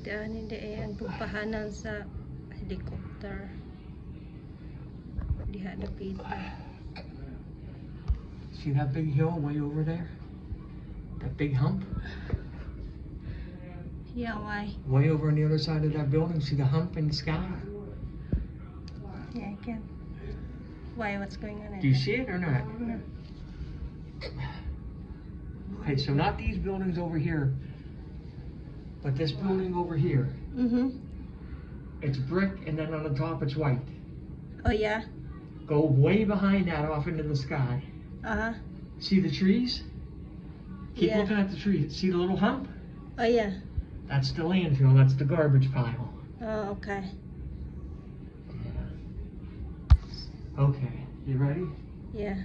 hindi ang pagpahanan sa helicopter. Diha dapita. See that big hill way over there? That big hump? Yeah, why? Way over on the other side of that building, see the hump in the sky? Yeah, I can. Why? What's going on? Do you see it or not? No. Okay, so not these buildings over here, but this building over here. It's brick and then on the top it's white. Oh, yeah? Go way behind that off into the sky. Uh-huh. See the trees? Keep Yeah. looking at the trees. See the little hump? Oh, yeah. That's the landfill. That's the garbage pile. Oh, okay. Okay, you ready? Yeah.